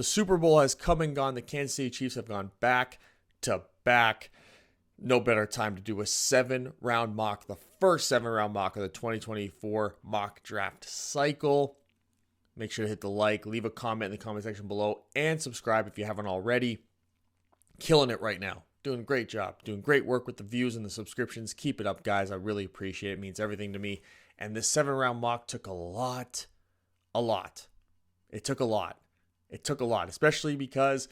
The Super Bowl has come and gone. The Kansas City Chiefs have gone back to back. No better time to do a 7-round mock, the first 7-round mock of the 2024 mock draft cycle. Make sure to hit the like, leave a comment in the comment section below, and subscribe if you haven't already. Killing it right now. Doing a great job. Doing great work with the views and the subscriptions. Keep it up, guys. I really appreciate it. It means everything to me. And this 7-round mock took a lot. It took a lot, especially because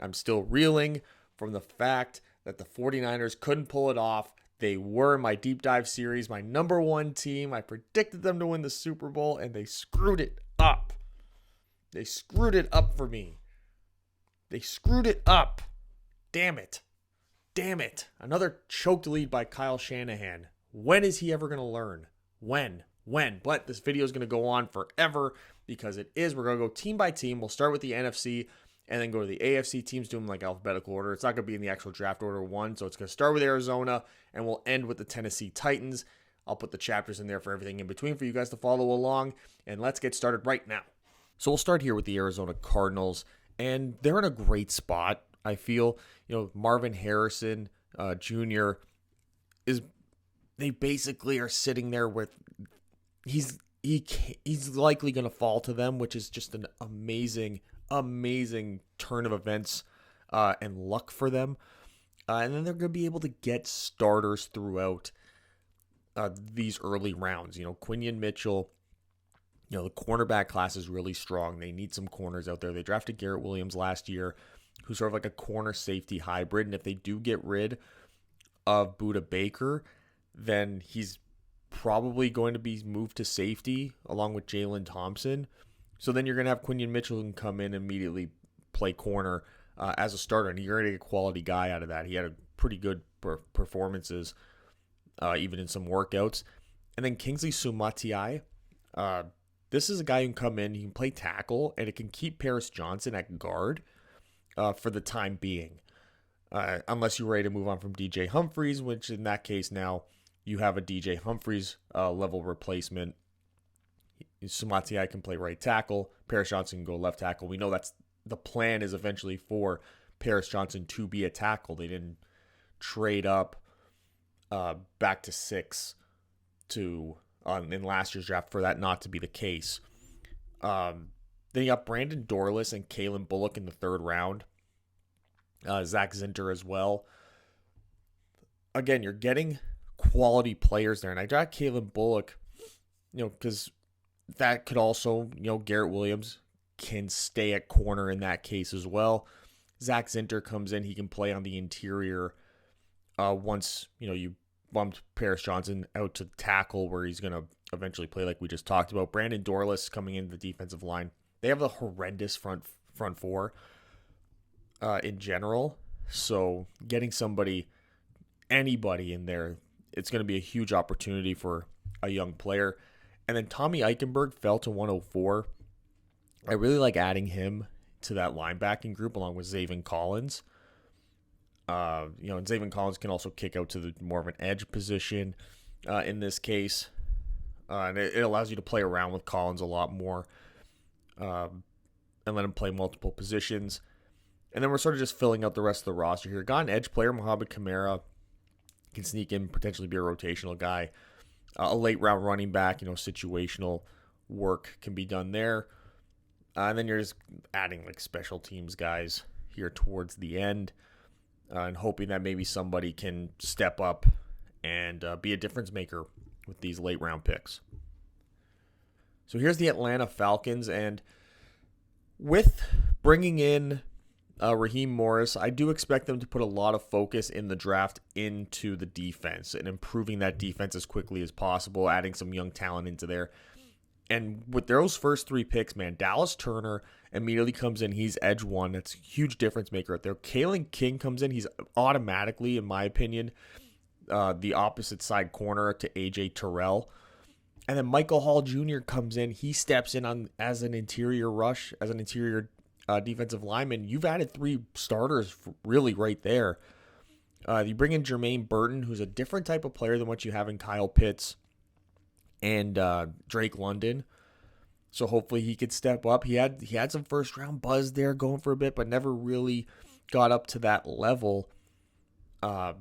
I'm still reeling from the fact that the 49ers couldn't pull it off. They were my deep dive series, my number one team. I predicted them to win the Super Bowl, and they screwed it up. They screwed it up for me. They screwed it up. Damn it. Another choked lead by Kyle Shanahan. When is he ever going to learn? When? But this video is going to go on forever because it is. We're going to go team by team. We'll start with the NFC and then go to the AFC teams, do them like alphabetical order. It's not going to be in the actual draft order one. So it's going to start with Arizona and we'll end with the Tennessee Titans. I'll put the chapters in there for everything in between for you guys to follow along. And let's get started right now. So we'll start here with the Arizona Cardinals. And they're in a great spot, I feel. Marvin Harrison Jr. They basically are sitting there with he's likely going to fall to them, which is just an amazing turn of events and luck for them. And then they're going to be able to get starters throughout these early rounds. Quinion Mitchell, the cornerback class is really strong. They need some corners out there. They drafted Garrett Williams last year, who's sort of like a corner safety hybrid. And if they do get rid of Budda Baker, then he's probably going to be moved to safety along with Jalen Thompson. So then you're going to have Quinion Mitchell who can come in and immediately play corner as a starter. And you're going to get a quality guy out of that. He had a pretty good performances even in some workouts. And then Kingsley Suamataia. This is a guy who can come in, he can play tackle, and it can keep Paris Johnson at guard for the time being. Unless you're ready to move on from DJ Humphries, which in that case now you have a DJ Humphries level replacement. Suamataia can play right tackle. Paris Johnson can go left tackle. We know that's the plan is eventually for Paris Johnson to be a tackle. They didn't trade up back to 6 in last year's draft for that not to be the case. Then you got Brandon Dorlus and Kalen Bullock in the 3rd round. Zach Zinter as well. Again, you're getting quality players there. And I got Kalen Bullock, because that could also, Garrett Williams can stay at corner in that case as well. Zach Zinter comes in. He can play on the interior once, you bumped Paris Johnson out to tackle where he's going to eventually play like we just talked about. Brandon Dorlus coming into the defensive line. They have a horrendous front four in general. So getting anybody in there, it's going to be a huge opportunity for a young player. And then Tommy Eichenberg fell to 104. I really like adding him to that linebacking group along with Zaven Collins. And Zaven Collins can also kick out to the more of an edge position in this case. And it allows you to play around with Collins a lot more and let him play multiple positions. And then we're sort of just filling out the rest of the roster here. Got an edge player, Mohamed Kamara, can sneak in, potentially be a rotational guy. A late round running back, situational work can be done there. And then you're just adding like special teams guys here towards the end and hoping that maybe somebody can step up and be a difference maker with these late round picks. So here's the Atlanta Falcons, and with bringing in Raheem Morris, I do expect them to put a lot of focus in the draft into the defense and improving that defense as quickly as possible, adding some young talent into there. And with those first 3 picks, man, Dallas Turner immediately comes in. He's edge 1. That's a huge difference maker out there. Kalen King comes in. He's automatically, in my opinion, the opposite side corner to AJ Terrell. And then Michael Hall Jr. comes in. He steps in as an interior defensive lineman. You've added 3 starters really right there. You bring in Jermaine Burton, who's a different type of player than what you have in Kyle Pitts and Drake London. So hopefully he could step up. He had some first round buzz there going for a bit, but never really got up to that level. But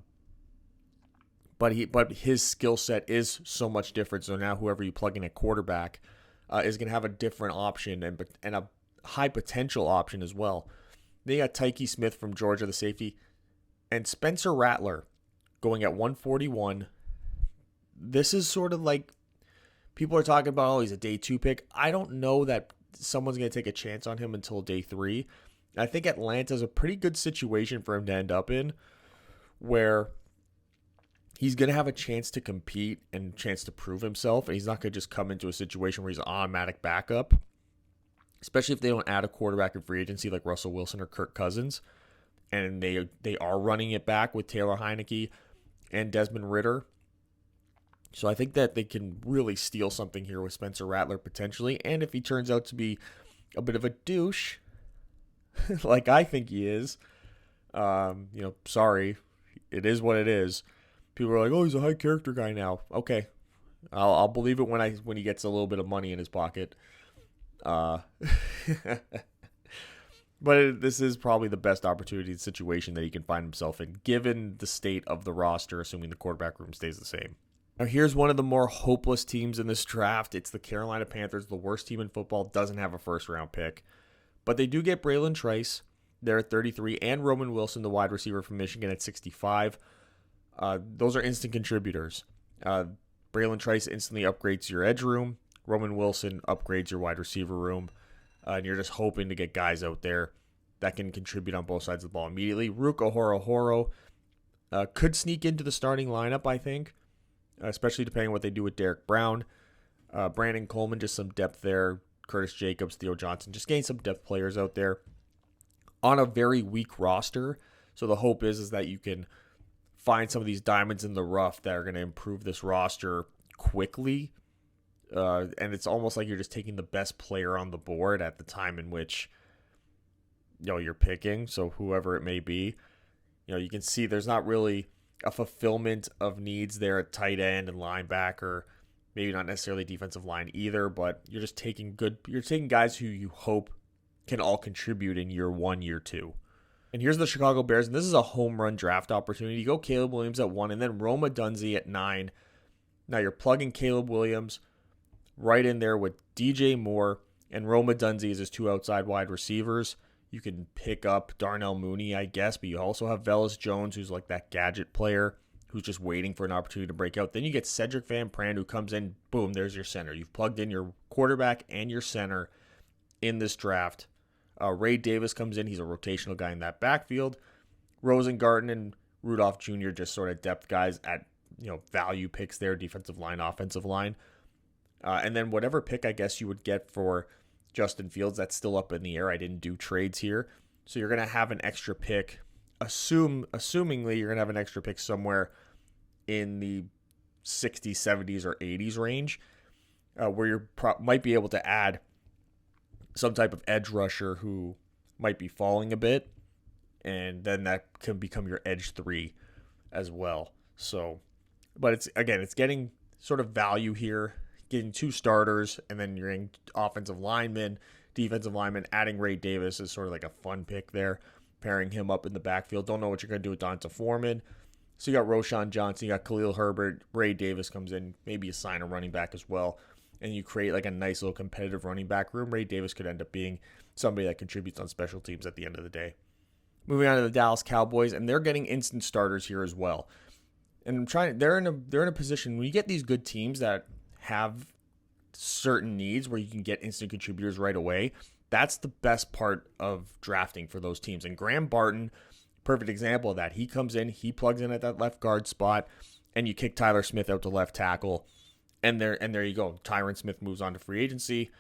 his skill set is so much different. So now whoever you plug in at quarterback is going to have a different option and a high potential option as well. Then you got Tyke Smith from Georgia, the safety, and Spencer Rattler going at 141. This is sort of like people are talking about, oh, he's a day 2 pick. I don't know that someone's going to take a chance on him until day 3. I think Atlanta's a pretty good situation for him to end up in, where he's going to have a chance to compete and a chance to prove himself, and he's not going to just come into a situation where he's an automatic backup, especially if they don't add a quarterback in free agency like Russell Wilson or Kirk Cousins, and they are running it back with Taylor Heineke and Desmond Ridder. So I think that they can really steal something here with Spencer Rattler potentially, and if he turns out to be a bit of a douche, like I think he is, sorry, it is what it is. People are like, oh, he's a high character guy now. Okay, I'll believe it when he gets a little bit of money in his pocket. But this is probably the best opportunity situation that he can find himself in, given the state of the roster, assuming the quarterback room stays the same. Now, here's one of the more hopeless teams in this draft. It's the Carolina Panthers, the worst team in football, doesn't have a first-round pick. But they do get Braylon Trice there at 33, and Roman Wilson, the wide receiver from Michigan, at 65. Those are instant contributors. Braylon Trice instantly upgrades your edge room. Roman Wilson upgrades your wide receiver room. And you're just hoping to get guys out there that can contribute on both sides of the ball immediately. Ruka Horo could sneak into the starting lineup, I think, especially depending on what they do with Derek Brown. Brandon Coleman, just some depth there. Curtis Jacobs, Theo Johnson, just getting some depth players out there on a very weak roster. So the hope is that you can find some of these diamonds in the rough that are going to improve this roster quickly. And it's almost like you're just taking the best player on the board at the time in which you're picking. So whoever it may be, you can see there's not really a fulfillment of needs there at tight end and linebacker, maybe not necessarily defensive line either, but you're just taking guys who you hope can all contribute in year 1, year 2. And here's the Chicago Bears, and this is a home run draft opportunity. You go Caleb Williams at 1, and then Roma Dunze at 9. Now you're plugging Caleb Williams right in there with DJ Moore, and Roma Dunze as his 2 outside wide receivers. You can pick up Darnell Mooney, I guess, but you also have Velus Jones, who's like that gadget player who's just waiting for an opportunity to break out. Then you get Cedric Van Pran, who comes in, boom, there's your center. You've plugged in your quarterback and your center in this draft. Ray Davis comes in. He's a rotational guy in that backfield. Rosengarten and Rudolph Jr. just sort of depth guys at value picks there, defensive line, offensive line. And then whatever pick I guess you would get for Justin Fields, that's still up in the air. I didn't do trades here. So you're going to have an extra pick. Assumingly, you're going to have an extra pick somewhere in the 60s, 70s, or 80s range where you might be able to add some type of edge rusher who might be falling a bit, and then that can become your edge 3 as well. So, but it's getting sort of value here, getting 2 starters, and then you're in offensive linemen, defensive linemen. Adding Ray Davis is sort of like a fun pick there, pairing him up in the backfield. Don't know what you're going to do with Donta Foreman. So you got Roshan Johnson, you got Khalil Herbert, Ray Davis comes in, maybe you sign a running back as well, and you create like a nice little competitive running back room. Ray Davis could end up being somebody that contributes on special teams at the end of the day. Moving on to the Dallas Cowboys, and they're getting instant starters here as well. And they're in a position when you get these good teams that have certain needs where you can get instant contributors right away. That's the best part of drafting for those teams. And Graham Barton, perfect example of that. He comes in, he plugs in at that left guard spot, and you kick Tyler Smith out to left tackle. And there you go. Tyron Smith moves on to free agency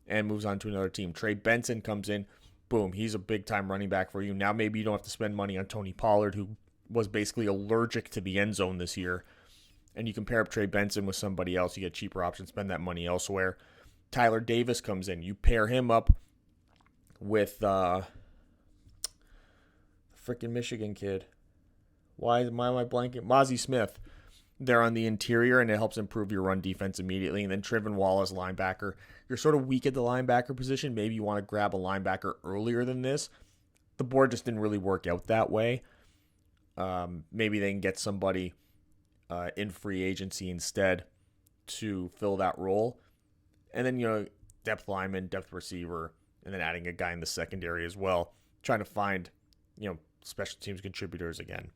and moves on to another team. Trey Benson comes in. Boom. He's a big-time running back for you. Now maybe you don't have to spend money on Tony Pollard, who was basically allergic to the end zone this year. And you can pair up Trey Benson with somebody else. You get cheaper options, spend that money elsewhere. Tyler Davis comes in. You pair him up with the freaking Michigan kid. Why am I blanking? Mozzie Smith. there on the interior, and it helps improve your run defense immediately. And then Trevin Wallace, linebacker. You're sort of weak at the linebacker position. Maybe you want to grab a linebacker earlier than this. The board just didn't really work out that way. Maybe they can get somebody in free agency instead to fill that role. And then, depth lineman, depth receiver, and then adding a guy in the secondary as well. Trying to find, special teams contributors again.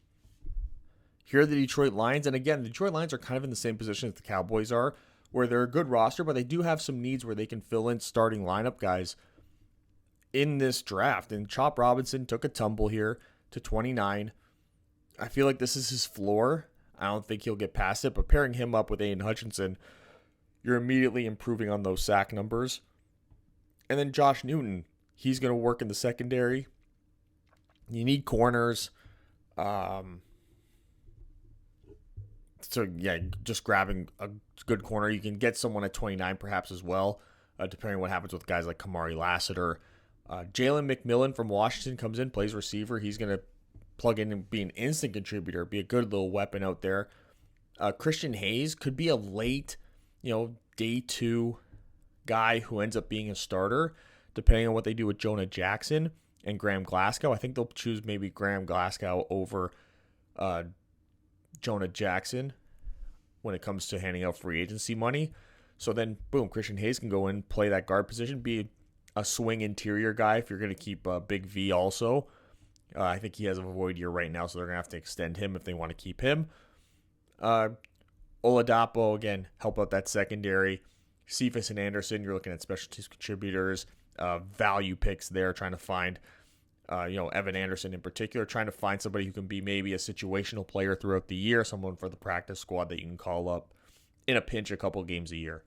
Here are the Detroit Lions. And again, the Detroit Lions are kind of in the same position as the Cowboys are, where they're a good roster, but they do have some needs where they can fill in starting lineup guys in this draft. And Chop Robinson took a tumble here to 29. I feel like this is his floor. I don't think he'll get past it, but pairing him up with Aiden Hutchinson, you're immediately improving on those sack numbers. And then Josh Newton, he's going to work in the secondary. You need corners. So, yeah, just grabbing a good corner. You can get someone at 29 perhaps as well, depending on what happens with guys like Kamari Lassiter. Jalen McMillan from Washington comes in, plays receiver. He's going to plug in and be an instant contributor, be a good little weapon out there. Christian Hayes could be a late, day 2 guy who ends up being a starter, depending on what they do with Jonah Jackson and Graham Glasgow. I think they'll choose maybe Graham Glasgow over Jonah Jackson when it comes to handing out free agency money. So then, boom, Christian Hayes can go in, play that guard position, be a swing interior guy if you're going to keep Big V also. I think he has a void year right now, so they're going to have to extend him if they want to keep him. Oladapo, again, help out that secondary. Cephas and Anderson, you're looking at special teams contributors, value picks there, trying to find, Evan Anderson in particular, trying to find somebody who can be maybe a situational player throughout the year, someone for the practice squad that you can call up in a pinch a couple games a year.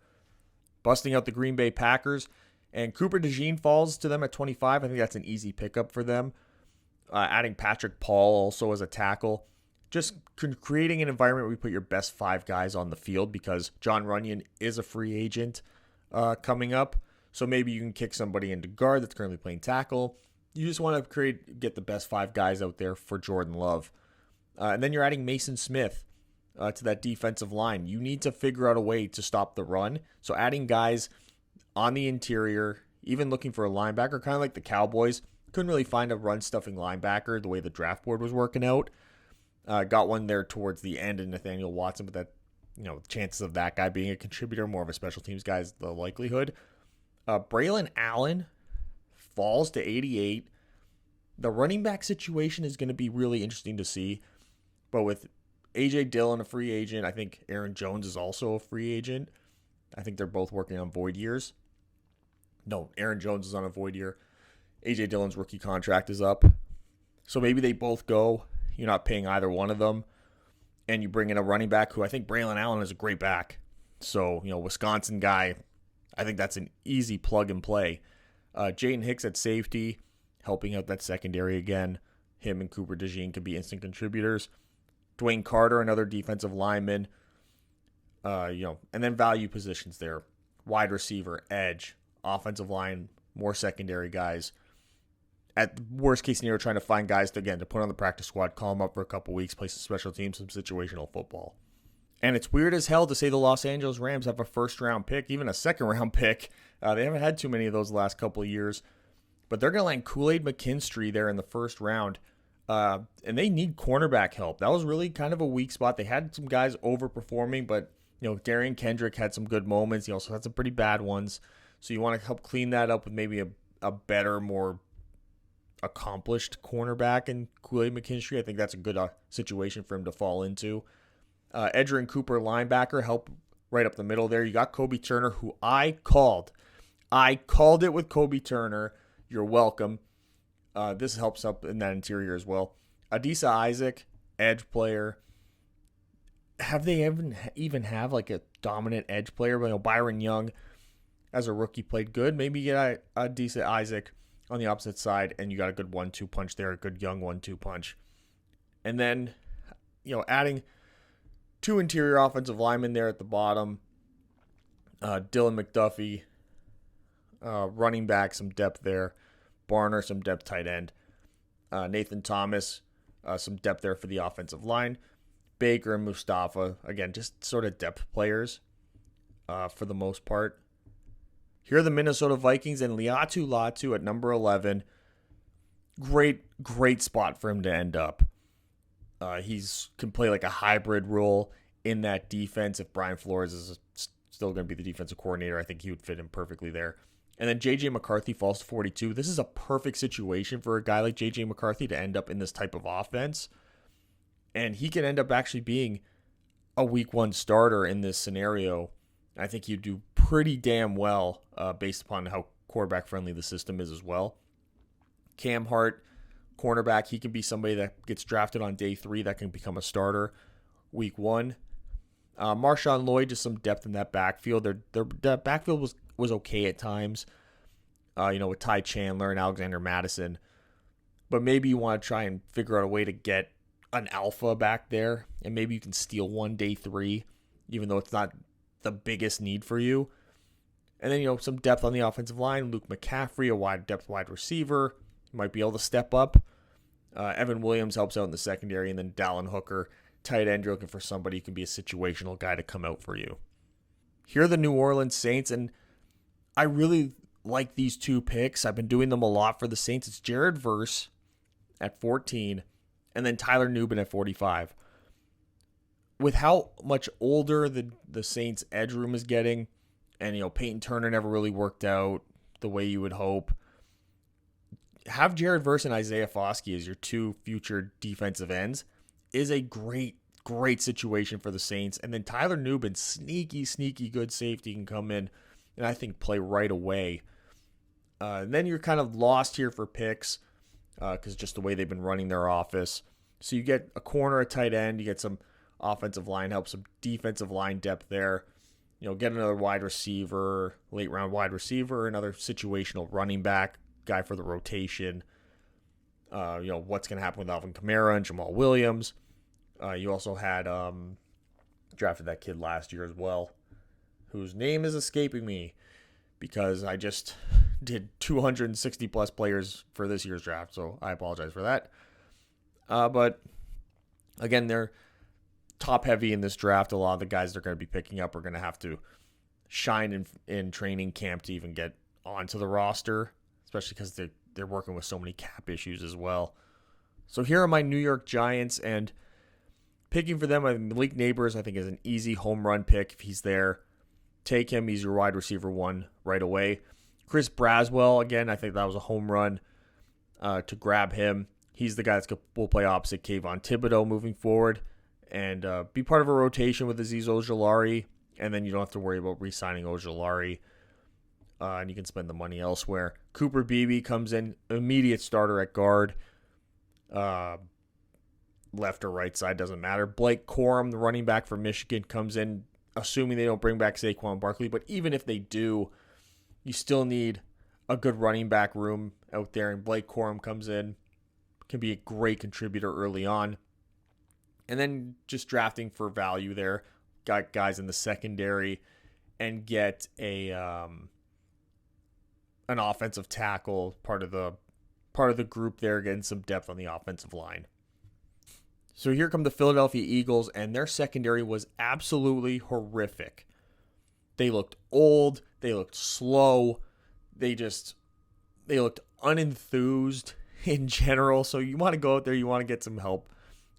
Busting out the Green Bay Packers, and Cooper DeJean falls to them at 25. I think that's an easy pickup for them. Adding Patrick Paul also as a tackle. Just creating an environment where you put your best 5 guys on the field, because John Runyon is a free agent coming up. So maybe you can kick somebody into guard that's currently playing tackle. You just want to get the best 5 guys out there for Jordan Love. And then you're adding Mason Smith to that defensive line. You need to figure out a way to stop the run. So adding guys on the interior, even looking for a linebacker, kind of like the Cowboys. Couldn't really find a run-stuffing linebacker the way the draft board was working out. Got one there towards the end in Nathaniel Watson, but that, chances of that guy being a contributor, more of a special teams guy, is the likelihood. Braylon Allen falls to 88. The running back situation is going to be really interesting to see. But with A.J. Dillon a free agent, I think Aaron Jones is also a free agent. I think they're both working on void years. No, Aaron Jones is on a void year. A.J. Dillon's rookie contract is up. So maybe they both go. You're not paying either one of them. And you bring in a running back who I think Braylon Allen is a great back. So, Wisconsin guy, I think that's an easy plug and play. Jaden Hicks at safety, helping out that secondary again. Him and Cooper DeJean could be instant contributors. Dwayne Carter, another defensive lineman. And then value positions there. Wide receiver, edge, offensive line, more secondary guys. At the worst case scenario, trying to find guys to put on the practice squad, call them up for a couple weeks, play some special teams, some situational football. And it's weird as hell to say the Los Angeles Rams have a first-round pick, even a second-round pick. They haven't had too many of those the last couple of years. But they're going to land Kool-Aid McKinstry there in the first round. And they need cornerback help. That was really kind of a weak spot. They had some guys overperforming, but Darian Kendrick had some good moments. He also had some pretty bad ones. So you want to help clean that up with maybe a better, more accomplished cornerback in Kool-Aid McKinstry. I think that's a good situation for him to fall into. Edgerrin Cooper, linebacker, help right up the middle there. You got Kobe Turner, who I called. I called it with Kobe Turner. You're welcome. This helps up in that interior as well. Adisa Isaac, edge player. Have they even have like a dominant edge player? Byron Young, as a rookie, played good. Maybe you get Adisa Isaac on the opposite side, and you got a good 1-2 punch there, a good young 1-2 punch. And then, adding 2 interior offensive linemen there at the bottom. Dylan McDuffie, running back, some depth there. Barner, some depth tight end. Nathan Thomas, some depth there for the offensive line. Baker and Mustafa, again, just sort of depth players for the most part. Here are the Minnesota Vikings and Liatu Latu at number 11. Great spot for him to end up. He's can play like a hybrid role in that defense. If Brian Flores is still going to be the defensive coordinator, I think he would fit in perfectly there. And then J.J. McCarthy falls to 42. This is a perfect situation for a guy like J.J. McCarthy to end up in this type of offense. And he can end up actually being a week 1 starter in this scenario. I think he'd do pretty damn well based upon how quarterback friendly the system is as well. Cam Hart, cornerback, he can be somebody that gets drafted on day 3 that can become a starter week 1. Marshawn Lloyd, just some depth in that backfield. Their backfield was okay at times, with Ty Chandler and Alexander Madison. But maybe you want to try and figure out a way to get an alpha back there, and maybe you can steal one day 3, even though it's not the biggest need for you. And then, some depth on the offensive line. Luke McCaffrey, a wide receiver, might be able to step up. Evan Williams helps out in the secondary, and then Dallin Hooker, tight end, you're looking for somebody who can be a situational guy to come out for you. Here are the New Orleans Saints, and I really like these 2 picks. I've been doing them a lot for the Saints. It's Jared Verse at 14, and then Tyler Nubin at 45. With how much older the Saints' edge room is getting, and Peyton Turner never really worked out the way you would hope, have Jared Verse and Isaiah Foskey as your 2 future defensive ends is a great situation for the Saints. And then Tyler Nubin, sneaky good safety, can come in and I think play right away. And then you're kind of lost here for picks because just the way they've been running their office. So you get a corner, a tight end, you get some offensive line help, some defensive line depth there. Get another wide receiver, late round wide receiver, another situational running back, guy for the rotation. What's going to happen with Alvin Kamara and Jamal Williams. You also had drafted that kid last year as well, whose name is escaping me because I just did 260 plus players for this year's draft, so I apologize for that. But again, they're top heavy in this draft. A lot of the guys they're going to be picking up are going to have to shine in training camp to even get onto the roster, especially because they're working with so many cap issues as well. So here are my New York Giants, and picking for them, Malik Neighbors, I think, is an easy home run pick if he's there. Take him. He's your wide receiver 1 right away. Chris Braswell, again, I think that was a home run to grab him. He's the guy that will play opposite Kayvon Thibodeau moving forward and be part of a rotation with Azeez Ojulari, and then you don't have to worry about re-signing Ojulari, and you can spend the money elsewhere. Cooper Beebe comes in, immediate starter at guard. Left or right side, doesn't matter. Blake Corum, the running back for Michigan, comes in, assuming they don't bring back Saquon Barkley. But even if they do, you still need a good running back room out there. And Blake Corum comes in, can be a great contributor early on. And then just drafting for value there. Got guys in the secondary and get an offensive tackle, part of the group there, getting some depth on the offensive line. So here come the Philadelphia Eagles, and their secondary was absolutely horrific. They looked old. They looked slow. They looked unenthused in general. So you want to go out there. You want to get some help.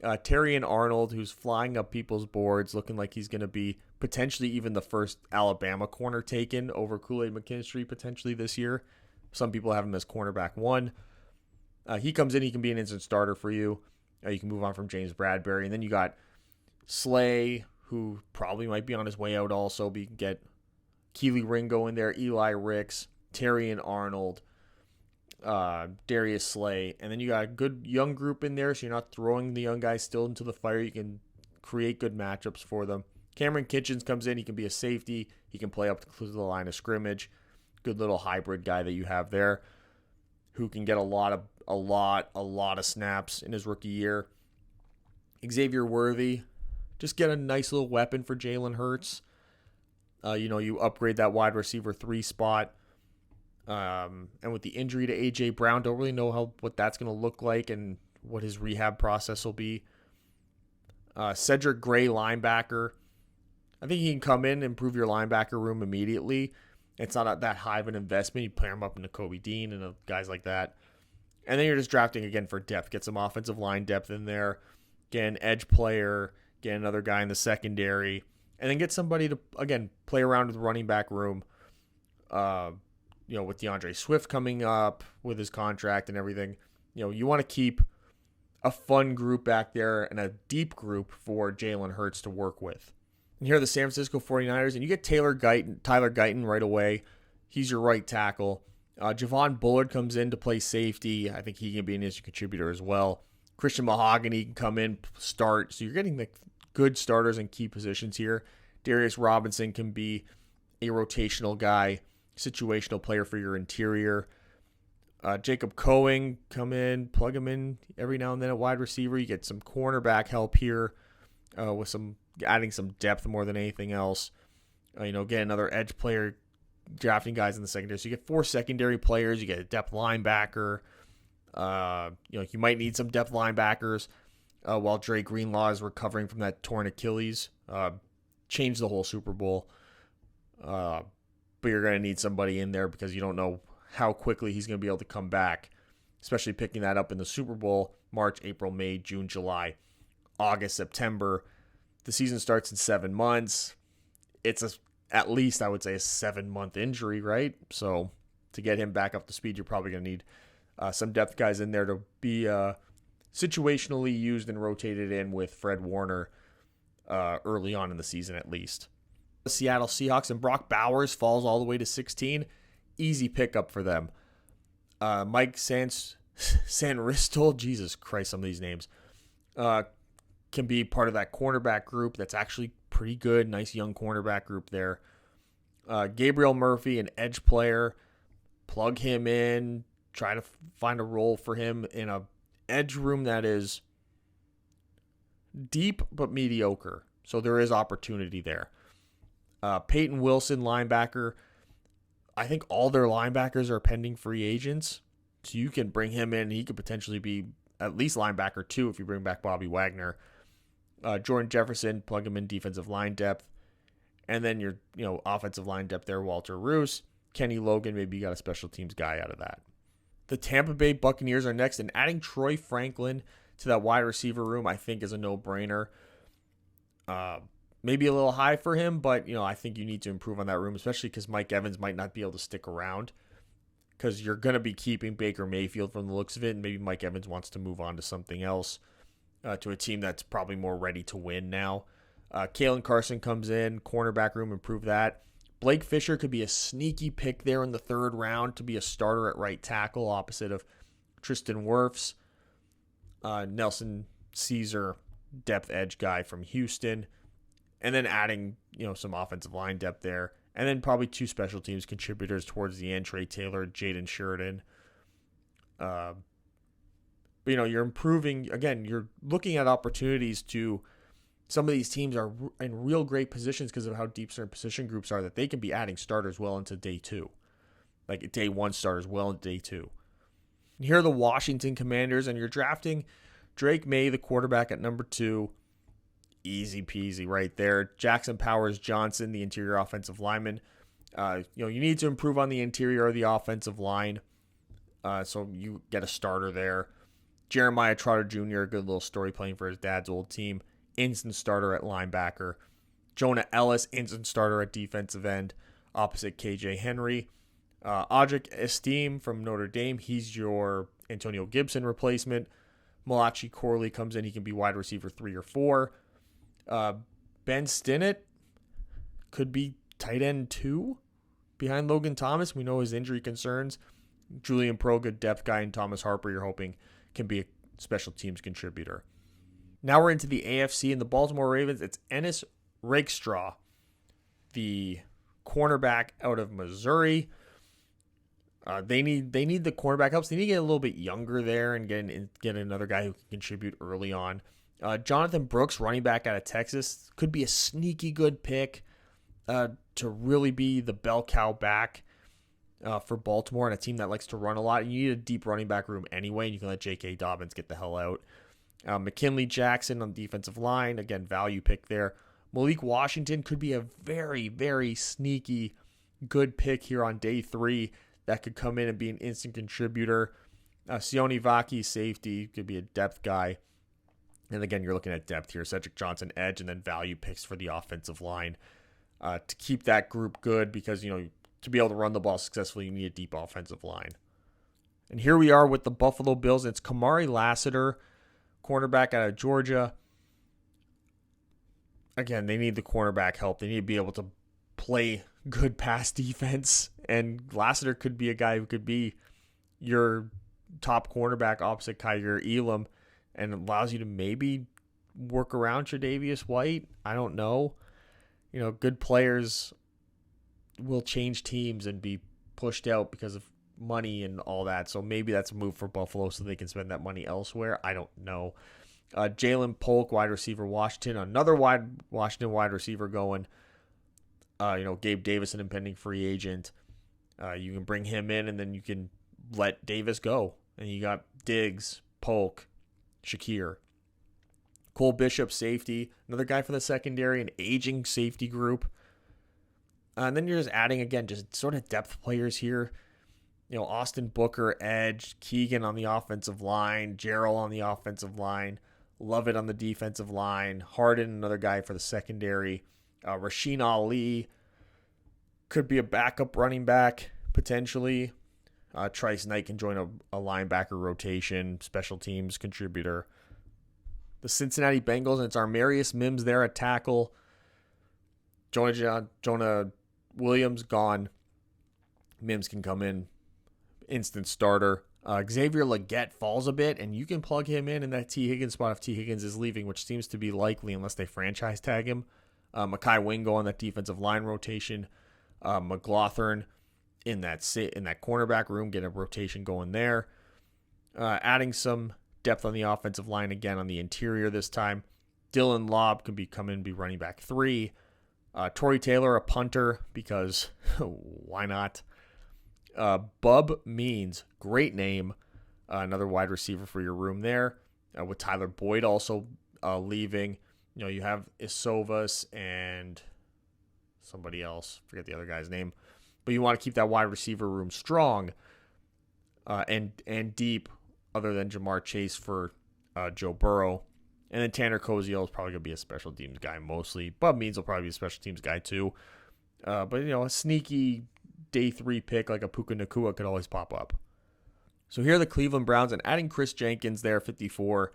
Terrion Arnold, who's flying up people's boards, looking like he's going to be potentially even the first Alabama corner taken over Kool-Aid McKinstry potentially this year. Some people have him as cornerback 1. He comes in. He can be an instant starter for you. You can move on from James Bradbury. And then you got Slay, who probably might be on his way out also. But you can get Keely Ringo in there, Eli Ricks, Terrion Arnold, Darius Slay. And then you got a good young group in there, so you're not throwing the young guys still into the fire. You can create good matchups for them. Cameron Kitchens comes in. He can be a safety. He can play up to the line of scrimmage. Good little hybrid guy that you have there who can get a lot of snaps in his rookie year. Xavier Worthy, just get a nice little weapon for Jalen Hurts. You upgrade that wide receiver 3 spot. And with the injury to A.J. Brown, don't really know what that's going to look like and what his rehab process will be. Cedric Gray, linebacker. I think he can come in and improve your linebacker room immediately. It's not that high of an investment. You pair him up into Kobe Dean and guys like that. And then you're just drafting again for depth. Get some offensive line depth in there. Get an edge player. Get another guy in the secondary. And then get somebody to, again, play around with the running back room. With DeAndre Swift coming up with his contract and everything. You want to keep a fun group back there and a deep group for Jalen Hurts to work with. And here are the San Francisco 49ers, and you get Tyler Guyton right away. He's your right tackle. Javon Bullard comes in to play safety. I think he can be an instant contributor as well. Christian Mahogany can come in, start. So you're getting the good starters in key positions here. Darius Robinson can be a rotational guy, situational player for your interior. Jacob Cohen, come in, plug him in every now and then at wide receiver. You get some cornerback help here with adding some depth more than anything else. Get another edge player, drafting guys in the secondary. So you get 4 secondary players. You get a depth linebacker. You might need some depth linebackers while Dre Greenlaw is recovering from that torn Achilles. Change the whole Super Bowl. But you're going to need somebody in there because you don't know how quickly he's going to be able to come back, especially picking that up in the Super Bowl, March, April, May, June, July, August, September. The season starts in 7 months. It's at least, I would say, a 7-month injury, right? So to get him back up to speed, you're probably going to need some depth guys in there to be situationally used and rotated in with Fred Warner early on in the season at least. The Seattle Seahawks and Brock Bowers falls all the way to 16. Easy pickup for them. Mike Sanristel, Jesus Christ, some of these names, can be part of that cornerback group that's actually pretty good. Nice young cornerback group there. Gabriel Murphy, an edge player. Plug him in. Try to find a role for him in a edge room that is deep but mediocre. So there is opportunity there. Peyton Wilson, linebacker. I think all their linebackers are pending free agents. So you can bring him in. He could potentially be at least linebacker 2 if you bring back Bobby Wagner. Jordan Jefferson, plug him in defensive line depth. And then your offensive line depth there, Walter Roos. Kenny Logan, maybe you got a special teams guy out of that. The Tampa Bay Buccaneers are next, and adding Troy Franklin to that wide receiver room, I think, is a no-brainer. Maybe a little high for him, but I think you need to improve on that room, especially because Mike Evans might not be able to stick around because you're going to be keeping Baker Mayfield from the looks of it, and maybe Mike Evans wants to move on to something else, to a team that's probably more ready to win now. Kalen Carson comes in, cornerback room, improve that. Blake Fisher could be a sneaky pick there in the 3rd round to be a starter at right tackle opposite of Tristan Wirfs. Nelson Caesar, depth edge guy from Houston. And then adding, some offensive line depth there. And then probably 2 special teams contributors towards the end, Trey Taylor, Jaden Sheridan. But, you're improving. Again, you're looking at opportunities to, some of these teams are in real great positions because of how deep certain position groups are that they can be adding starters well into day 2. Like day 1 starters well into day 2. And here are the Washington Commanders, and you're drafting Drake May, the quarterback, at number 2. Easy peasy right there. Jackson Powers Johnson, the interior offensive lineman. You need to improve on the interior of the offensive line. So you get a starter there. Jeremiah Trotter Jr., a good little story playing for his dad's old team. Instant starter at linebacker. Jonah Ellis, instant starter at defensive end, opposite KJ Henry. Audric Esteem from Notre Dame, he's your Antonio Gibson replacement. Malachi Corley comes in, he can be wide receiver 3 or 4. Ben Stinnett could be tight end 2 behind Logan Thomas. We know his injury concerns. Julian Proga, depth guy, and Thomas Harper, you're hoping can be a special teams contributor. Now we're into the AFC and the Baltimore Ravens. It's Ennis Rakestraw, the cornerback out of Missouri. They need the cornerback helps. They need to get a little bit younger there and get another guy who can contribute early on. Jonathan Brooks, running back out of Texas, could be a sneaky good pick to really be the bell cow back for Baltimore and a team that likes to run a lot. And you need a deep running back room anyway, and you can let J.K. Dobbins get the hell out. McKinley Jackson on defensive line. Again, value pick there. Malik Washington could be a very, very sneaky good pick here on day 3 that could come in and be an instant contributor. Sione Vaki, safety, could be a depth guy. And again, you're looking at depth here. Cedric Johnson, edge, and then value picks for the offensive line to keep that group good because, to be able to run the ball successfully, you need a deep offensive line. And here we are with the Buffalo Bills. It's Kamari Lassiter, cornerback out of Georgia. Again, they need the cornerback help. They need to be able to play good pass defense. And Lassiter could be a guy who could be your top cornerback opposite Kaiir Elam and allows you to maybe work around Tre'Davious White. I don't know. Good players will change teams and be pushed out because of money and all that. So maybe that's a move for Buffalo so they can spend that money elsewhere. I don't know. Jalen Polk, wide receiver, Washington. Another Washington wide receiver going. Gabe Davis, an impending free agent. You can bring him in and then you can let Davis go. And you got Diggs, Polk, Shakir. Cole Bishop, safety. Another guy for the secondary, an aging safety group. And then you're just adding, again, just sort of depth players here. Austin Booker, edge. Keegan on the offensive line. Gerald on the offensive line. Lovett on the defensive line. Harden, another guy for the secondary. Rasheen Ali could be a backup running back, potentially. Trice Knight can join a linebacker rotation, special teams contributor. The Cincinnati Bengals, and it's Armarius Mims there at tackle. Jonah Williams gone. Mims can come in, instant starter. Xavier Legette falls a bit, and you can plug him in that T. Higgins spot if T. Higgins is leaving, which seems to be likely unless they franchise tag him. Mekhi Wingo on that defensive line rotation. McLaughlin in that cornerback room, get a rotation going there. Adding some depth on the offensive line again on the interior this time. Dylan Lobb can come in and be running back 3. Torrey Taylor, a punter, because why not? Bub Means, great name. Another wide receiver for your room there. With Tyler Boyd also leaving. You have Isovas and somebody else. Forget the other guy's name. But you want to keep that wide receiver room strong and deep, other than Jamar Chase for Joe Burrow. And then Tanner Koziel is probably going to be a special teams guy mostly. Bub Means will probably be a special teams guy too. But, a sneaky day 3 pick like a Puka Nacua could always pop up. So here are the Cleveland Browns, and adding Chris Jenkins there, 54,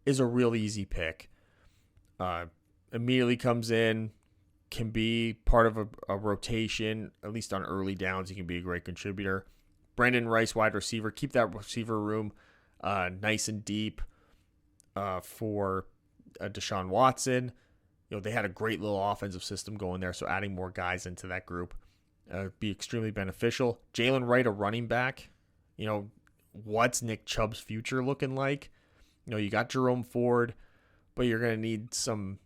is a real easy pick. Immediately comes in, can be part of a rotation, at least on early downs. He can be a great contributor. Brandon Rice, wide receiver. Keep that receiver room nice and deep for Deshaun Watson. They had a great little offensive system going there, so adding more guys into that group would be extremely beneficial. Jalen Wright, a running back. What's Nick Chubb's future looking like? You got Jerome Ford, but you're going to need some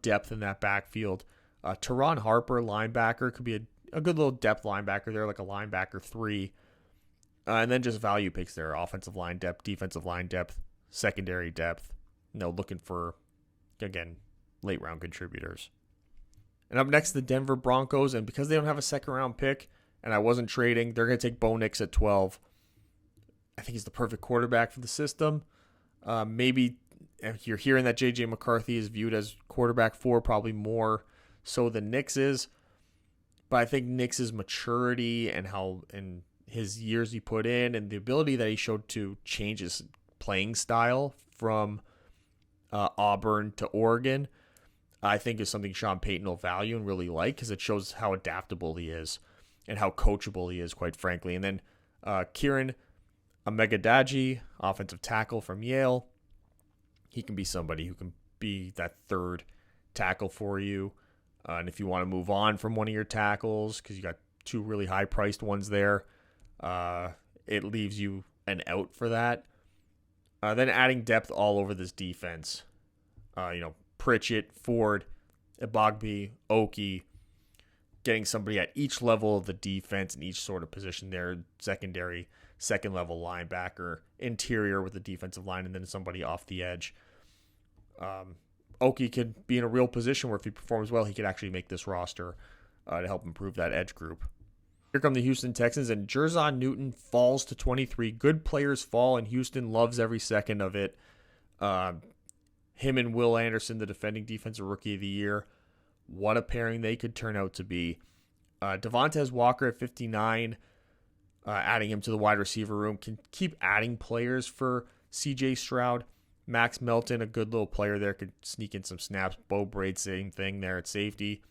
depth in that backfield. Teron Harper, linebacker, could be a good little depth linebacker there, like a linebacker 3. And then just value picks there, offensive line depth, defensive line depth, secondary depth. Looking for, again, late round contributors. And up next, the Denver Broncos. And because they don't have a second round pick, and I wasn't trading, they're going to take Bo Nix at 12. I think he's the perfect quarterback for the system. Maybe if you're hearing that J.J. McCarthy is viewed as quarterback 4, probably more so than Nix is. But I think Nix's maturity and his years he put in and the ability that he showed to change his playing style from Auburn to Oregon, I think is something Sean Payton will value and really like, because it shows how adaptable he is and how coachable he is, quite frankly. And then Kieran Amegadagi, offensive tackle from Yale. He can be somebody who can be that third tackle for you. And if you want to move on from one of your tackles, because you got 2 really high-priced ones there, it leaves you an out for that. Then adding depth all over this defense. Pritchett, Ford, Ebogbe, Oki, getting somebody at each level of the defense in each sort of position there, secondary, second level linebacker, interior with the defensive line, and then somebody off the edge. Oki could be in a real position where if he performs well, he could actually make this roster to help improve that edge group. Here come the Houston Texans, and Jerzon Newton falls to 23. Good players fall, and Houston loves every second of it. Him and Will Anderson, the defending defensive rookie of the year. What a pairing they could turn out to be. Devontae Walker at 59, adding him to the wide receiver room. Can keep adding players for CJ Stroud. Max Melton, a good little player there, could sneak in some snaps. Bo Braid, same thing there at safety.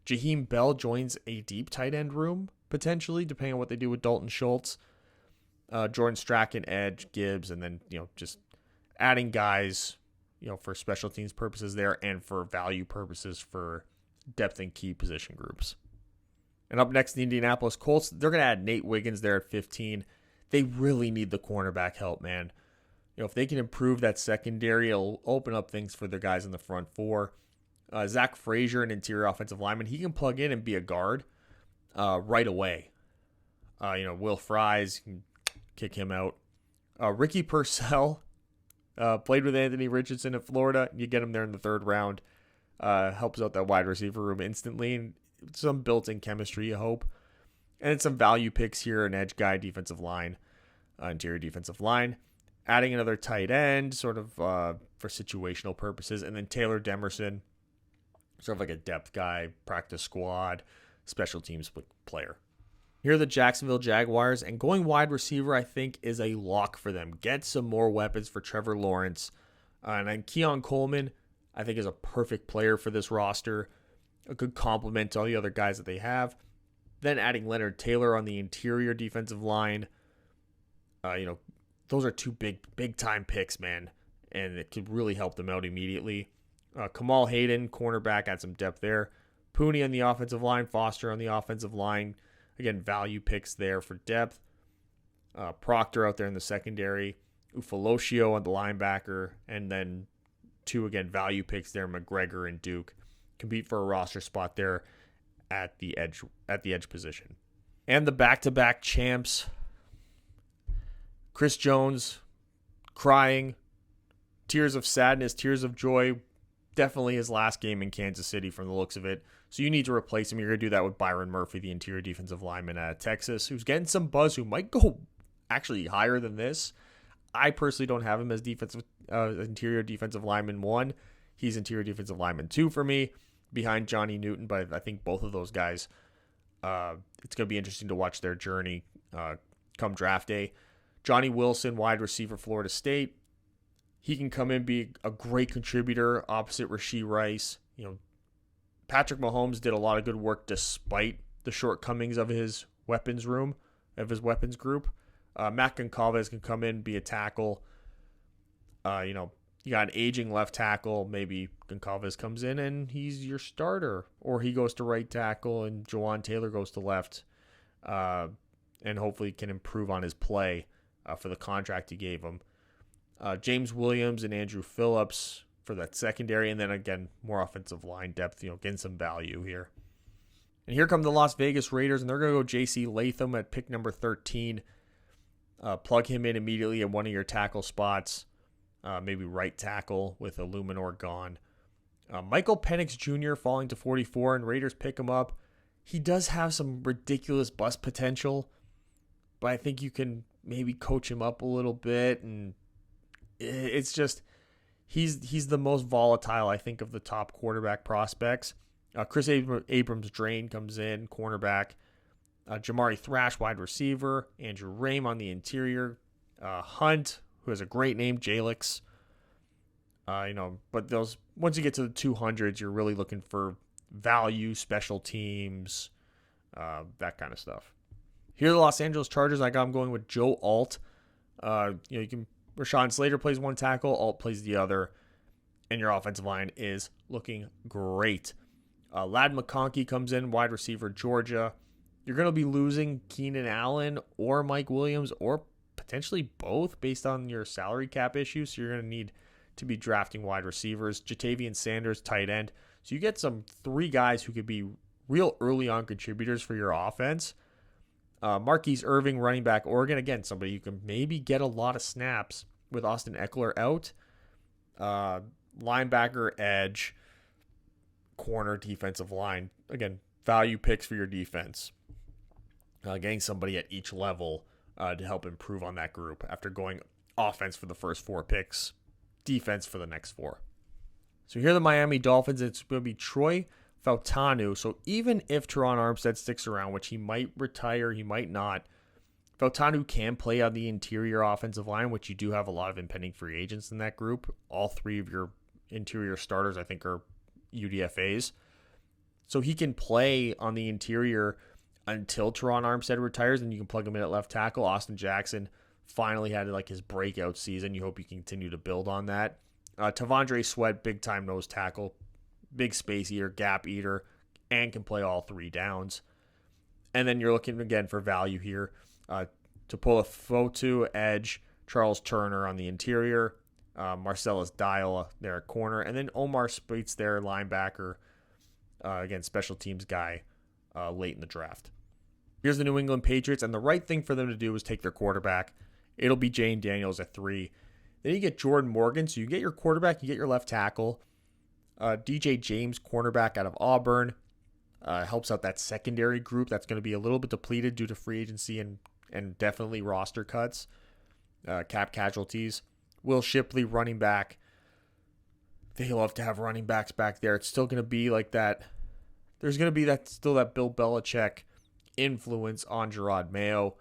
Jaheim Bell joins a deep tight end room, potentially, depending on what they do with Dalton Schultz. Jordan Strachan, edge, Gibbs, and then, just adding guys, for special teams purposes there and for value purposes for depth and key position groups. And up next, the Indianapolis Colts. They're going to add Nate Wiggins there at 15. They really need the cornerback help, man. If they can improve that secondary, it'll open up things for their guys in the front four. Zach Frazier, an interior offensive lineman, he can plug in and be a guard right away. Will Fries, can kick him out. Ricky Purcell played with Anthony Richardson at Florida. You get him there in the third round. Helps out that wide receiver room instantly. And some built-in chemistry, you hope. And some value picks here, an edge guy, defensive line, interior defensive line. Adding another tight end, sort of for situational purposes. And then Taylor Demerson, sort of like a depth guy, practice squad, special teams player. Here are the Jacksonville Jaguars. And going wide receiver, I think, is a lock for them. Get some more weapons for Trevor Lawrence. And then Keon Coleman, I think, is a perfect player for this roster. A good complement to all the other guys that they have. Then adding Leonard Taylor on the interior defensive line. Those are two big time picks, man. And it could really help them out immediately. Kamal Hayden, cornerback, add some depth there. Pooney on the offensive line. Foster on the offensive line. Again, value picks there for depth. Proctor out there in the secondary. Ufoloshio on the linebacker. And then two, again, value picks there. McGregor and Duke. Compete for a roster spot there at the edge position. And the back-to-back champs, Chris Jones, crying, tears of sadness, tears of joy. Definitely his last game in Kansas City from the looks of it. So you need to replace him. You're going to do that with Byron Murphy, the interior defensive lineman out of Texas, who's getting some buzz, who might go actually higher than this. I personally don't have him as interior defensive lineman 1. He's interior defensive lineman 2 for me, behind Johnny Newton. But I think both of those guys, it's going to be interesting to watch their journey come draft day. Johnny Wilson, wide receiver, Florida State. He can come in, be a great contributor opposite Rashee Rice. Patrick Mahomes did a lot of good work despite the shortcomings of his weapons group. Matt Goncalves can come in, be a tackle. You got an aging left tackle. Maybe Goncalves comes in and he's your starter. Or he goes to right tackle and Jawan Taylor goes to left. And hopefully can improve on his play for the contract he gave him. James Williams and Andrew Phillips for that secondary. And then again, more offensive line depth, getting some value here. And here come the Las Vegas Raiders, and they're going to go J.C. Latham at pick number 13. Plug him in immediately at one of your tackle spots. Maybe right tackle with Illuminor gone. Michael Penix Jr. falling to 44, and Raiders pick him up. He does have some ridiculous bust potential, but I think you can maybe coach him up a little bit, and it's just he's the most volatile, I think, of the top quarterback prospects. Chris Abrams-Drain comes in, cornerback. Jamari Thrash, wide receiver. Andrew Rame on the interior. Hunt, who has a great name, Jalix. But those, once you get to the 200s, you're really looking for value, special teams, that kind of stuff. Here are the Los Angeles Chargers. I'm going with Joe Alt. Rashawn Slater plays one tackle, Alt plays the other, and your offensive line is looking great. Ladd McConkey comes in, wide receiver, Georgia. You're going to be losing Keenan Allen or Mike Williams or potentially both based on your salary cap issues. So you're going to need to be drafting wide receivers. Jatavian Sanders, tight end. So you get 3 guys who could be real early on contributors for your offense. Marquise Irving, running back, Oregon. Again, somebody you can maybe get a lot of snaps with Austin Eckler out. Linebacker, edge, corner, defensive line. Again, value picks for your defense. Getting somebody at each level to help improve on that group after going offense for the first 4 picks, defense for the next 4. So here are the Miami Dolphins. It's going to be Troy Fautanu. So even if Teron Armstead sticks around, which he might retire, he might not, Fautanu can play on the interior offensive line, which you do have a lot of impending free agents in that group. All 3 of your interior starters, I think, are UDFAs. So he can play on the interior until Teron Armstead retires, and you can plug him in at left tackle. Austin Jackson finally had like his breakout season. You hope you continue to build on that. Tavondre Sweat, big-time nose tackle, big space eater, gap eater, and can play all 3 downs. And then you're looking again for value here. To pull a Fotu edge, Charles Turner on the interior, Marcellus Dial there at corner, and then Omar Speights there, linebacker, again, special teams guy late in the draft. Here's the New England Patriots, and the right thing for them to do is take their quarterback. It'll be Jane Daniels at 3. Then you get Jordan Morgan, so you get your quarterback, you get your left tackle. DJ James, cornerback out of Auburn, helps out that secondary group that's going to be a little bit depleted due to free agency and definitely roster cuts, cap casualties. Will Shipley, running back. They love to have running backs back there. It's still going to be like that. There's going to be that Bill Belichick influence on Gerard Mayo.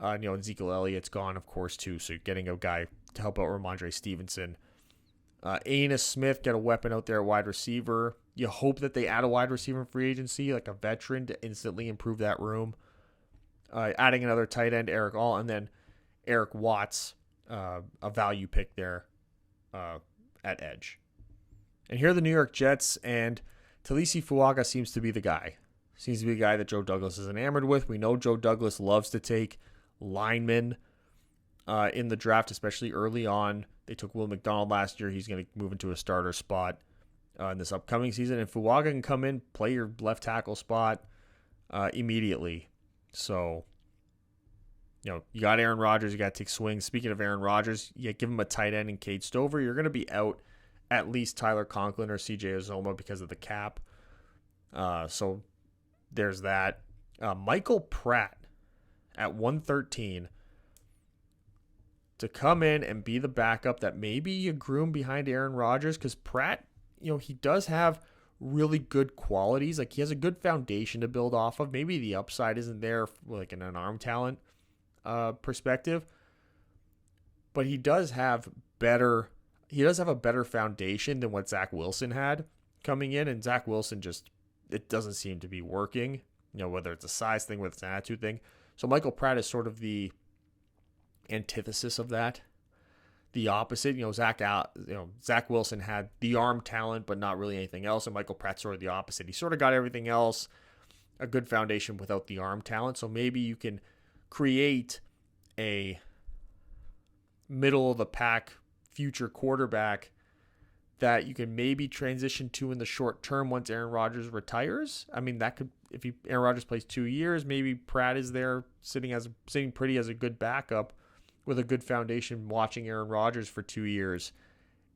Ezekiel Elliott's gone, of course, too. So you're getting a guy to help out Ramondre Stevenson. Aeneas Smith, get a weapon out there at wide receiver. You hope that they add a wide receiver in free agency, like a veteran, to instantly improve that room. Adding another tight end, Eric All, and then Eric Watts, a value pick there at edge. And here are the New York Jets, and Talisi Fuaga seems to be the guy. Seems to be a guy that Joe Douglas is enamored with. We know Joe Douglas loves to take linemen in the draft, especially early on. They took Will McDonald last year. He's going to move into a starter spot in this upcoming season. And Fuaga can come in, play your left tackle spot immediately. So, you got Aaron Rodgers. You got to take swings. Speaking of Aaron Rodgers, you give him a tight end in Cade Stover. You're going to be out at least Tyler Conklin or CJ Uzomah because of the cap. So there's that. Michael Pratt at 113 to come in and be the backup that maybe you groom behind Aaron Rodgers, because Pratt, he does have really good qualities. Like, he has a good foundation to build off of. Maybe the upside isn't there, like in an arm talent perspective, but he does have a better foundation than what Zach Wilson had coming in, and Zach Wilson it doesn't seem to be working, whether it's a size thing, whether it's an attitude thing. So Michael Pratt is sort of the antithesis of that, the opposite. Zach Wilson had the arm talent, but not really anything else, and Michael Pratt's sort of the opposite. He sort of got everything else, a good foundation without the arm talent. So maybe you can create a middle of the pack future quarterback that you can maybe transition to in the short term once Aaron Rodgers retires. I mean, that could, if Aaron Rodgers plays 2 years, maybe Pratt is there sitting pretty as a good backup with a good foundation, watching Aaron Rodgers for 2 years,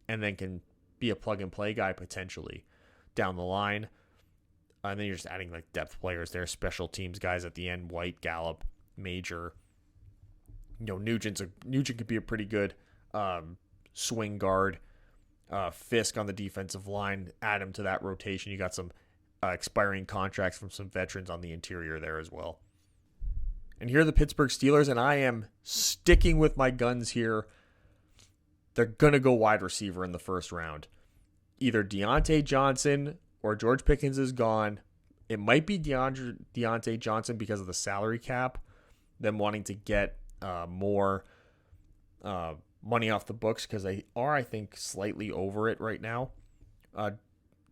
and then can be a plug and play guy potentially down the line. And then you're just adding like depth players there, special teams guys at the end, White, Gallup, Major. Nugent could be a pretty good swing guard. Fisk on the defensive line, add him to that rotation. You got some expiring contracts from some veterans on the interior there as well. And here are the Pittsburgh Steelers, and I am sticking with my guns here. They're going to go wide receiver in the first round. Either Deontay Johnson or George Pickens is gone. It might be Deontay Johnson because of the salary cap, them wanting to get more money off the books, because they are, I think, slightly over it right now.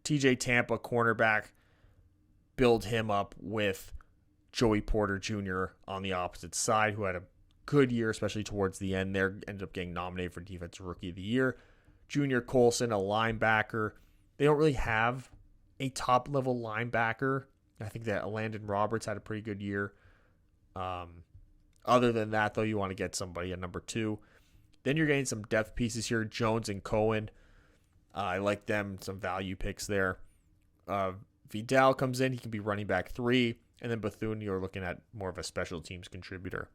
TJ Tampa, cornerback, build him up with Joey Porter Jr. on the opposite side, who had a good year, especially towards the end there. Ended up getting nominated for Defensive Rookie of the Year. Junior Colson, a linebacker. They don't really have a top-level linebacker. I think that Landon Roberts had a pretty good year. Other than that, though, you want to get somebody at number 2. Then you're getting some depth pieces here, Jones and Cohen. I like them, some value picks there. Vidal comes in, he can be running back 3. And then Bethune, you're looking at more of a special teams contributor.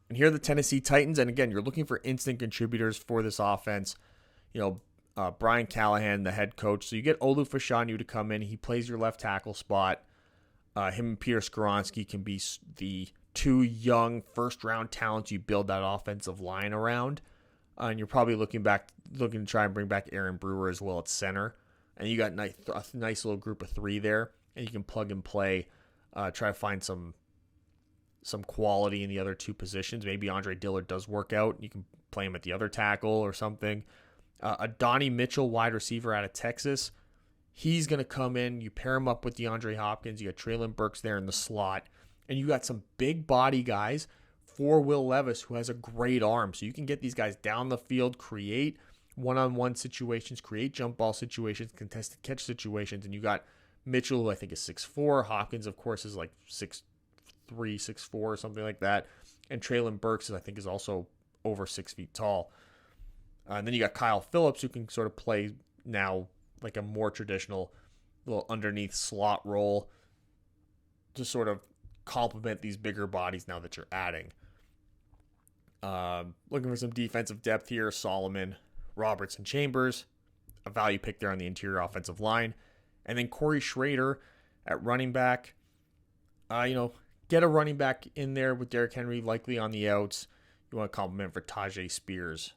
And here are the Tennessee Titans. And again, you're looking for instant contributors for this offense. Brian Callahan, the head coach. So you get Olu Fashanu to come in. He plays your left tackle spot. Him and Peter Skoronski can be the 2 young first-round talents you build that offensive line around. And you're probably looking to try and bring back Aaron Brewer as well at center. And you got a nice little group of 3 there. And you can plug and play, try to find some quality in the other 2 positions. Maybe Andre Dillard does work out. You can play him at the other tackle or something. A Donnie Mitchell, wide receiver out of Texas. He's going to come in. You pair him up with DeAndre Hopkins. You got Treylon Burks there in the slot. And you got some big body guys for Will Levis, who has a great arm. So you can get these guys down the field, create one-on-one situations, create jump ball situations, contested catch situations. And you got Mitchell, who I think is 6'4". Hopkins, of course, is like 6'3", 6'4", or something like that. And Treylon Burks, I think, is also over 6 feet tall. And then you got Kyle Phillips, who can sort of play now like a more traditional little underneath slot role to sort of complement these bigger bodies now that you're adding. Looking for some defensive depth here. Solomon, Robertson, Chambers, a value pick there on the interior offensive line. And then Corey Schrader at running back. Get a running back in there with Derrick Henry likely on the outs. You want to complement for Tajay Spears,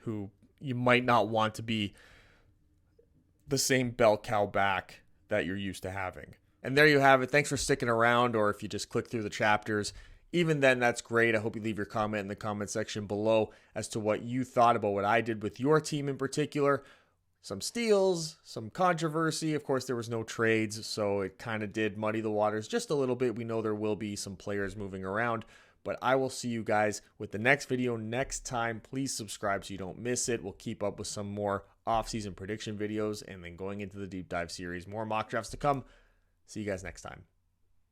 who you might not want to be the same bell cow back that you're used to having. And there you have it. Thanks for sticking around, or if you just click through the chapters, even then, that's great. I hope you leave your comment in the comment section below as to what you thought about what I did with your team in particular. Some steals, some controversy. Of course, there was no trades, so it kind of did muddy the waters just a little bit. We know there will be some players moving around, but I will see you guys with the next video next time. Please subscribe so you don't miss it. We'll keep up with some more off-season prediction videos and then going into the deep dive series. More mock drafts to come. See you guys next time.